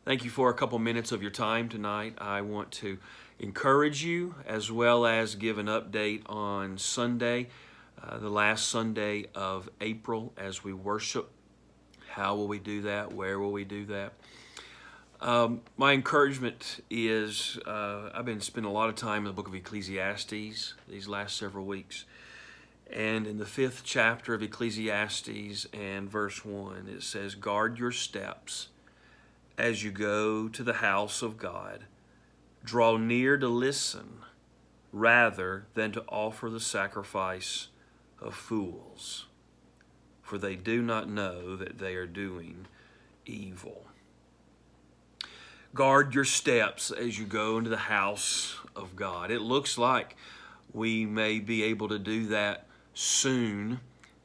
Thank you for a couple minutes of your time tonight. I want to encourage you as well as give an update on Sunday, the last Sunday of April as we worship. How will we do that? Where will we do that? My encouragement is I've been spending a lot of time in the book of Ecclesiastes these last several weeks. And in the 5th chapter of Ecclesiastes and verse 1, it says, "Guard your steps as you go to the house of God. Draw near to listen rather than to offer the sacrifice of fools, for they do not know that they are doing evil." Guard your steps as you go into the house of God. It looks like we may be able to do that soon,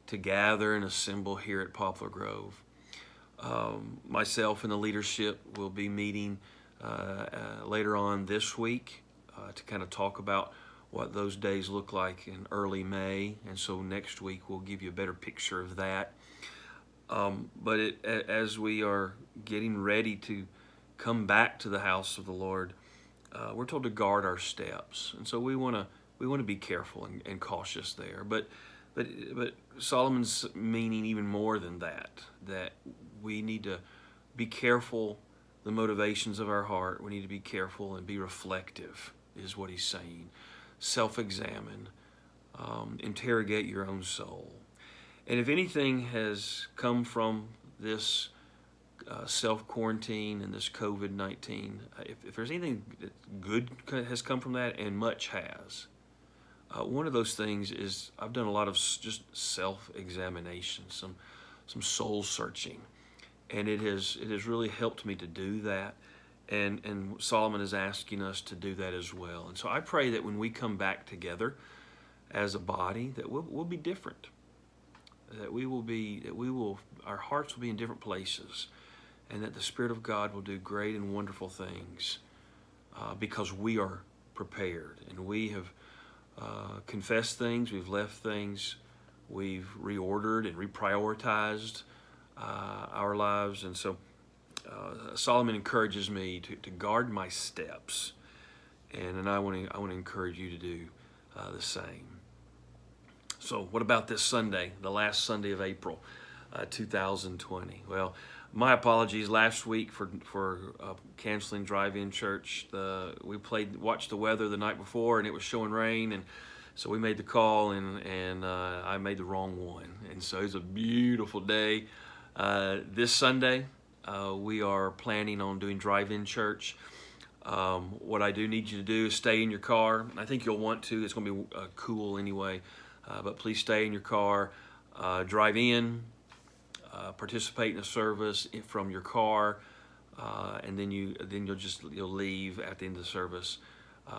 to gather and assemble here at Poplar Grove. Myself and the leadership will be meeting later on this week to kind of talk about what those days look like in early May, and so next week we'll give you a better picture of that. As we are getting ready to come back to the house of the Lord, we're told to guard our steps, and so we want to be careful and cautious there. But Solomon's meaning even more than that we need to be careful the motivations of our heart. We need to be careful and be reflective, is what he's saying. Self-examine, interrogate your own soul. And if anything has come from this self-quarantine and this COVID-19, if there's anything that good has come from that, and much has, one of those things is I've done a lot of just self-examination, some soul searching, and it has really helped me to do that. And Solomon is asking us to do that as well. And so I pray that when we come back together as a body, that we'll be different, our hearts will be in different places, and that the Spirit of God will do great and wonderful things because we are prepared, and we have confessed things, we've left things, we've reordered and reprioritized our lives. And so Solomon encourages me to guard my steps, and I want to encourage you to do the same. So what about this Sunday, the last Sunday of April 2020? Well, my apologies last week for canceling drive-in church. We watched the weather the night before, and it was showing rain, and so we made the call, and I made the wrong one. And so it's a beautiful day. This Sunday, we are planning on doing drive-in church. What I do need you to do is stay in your car. I think you'll want to. It's going to be cool anyway, but please stay in your car. Drive in. Participate in the service from your car, and then you'll leave at the end of the service.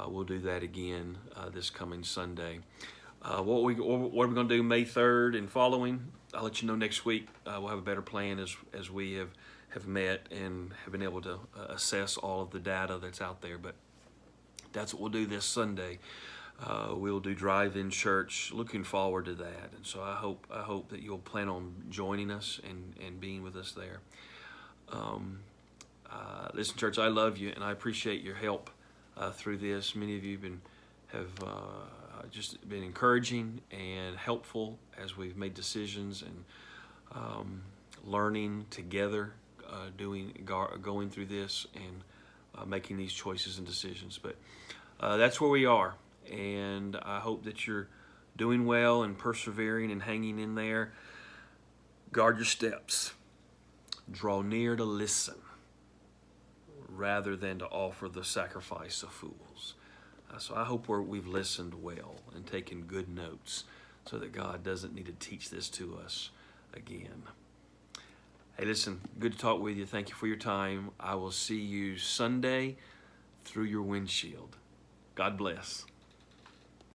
We'll do that again this coming Sunday. What are we going to do May 3rd and following? I'll let you know next week. We'll have a better plan as we have met and have been able to assess all of the data that's out there. But that's what we'll do this Sunday. We'll do drive-in church. Looking forward to that, and so I hope that you'll plan on joining us and being with us there. Listen, church, I love you, and I appreciate your help through this. Many of you have just been encouraging and helpful as we've made decisions and learning together, going through this and making these choices and decisions. But that's where we are. And I hope that you're doing well and persevering and hanging in there. Guard your steps. Draw near to listen rather than to offer the sacrifice of fools. So I hope we've listened well and taken good notes so that God doesn't need to teach this to us again. Hey, listen, good to talk with you. Thank you for your time. I will see you Sunday through your windshield. God bless.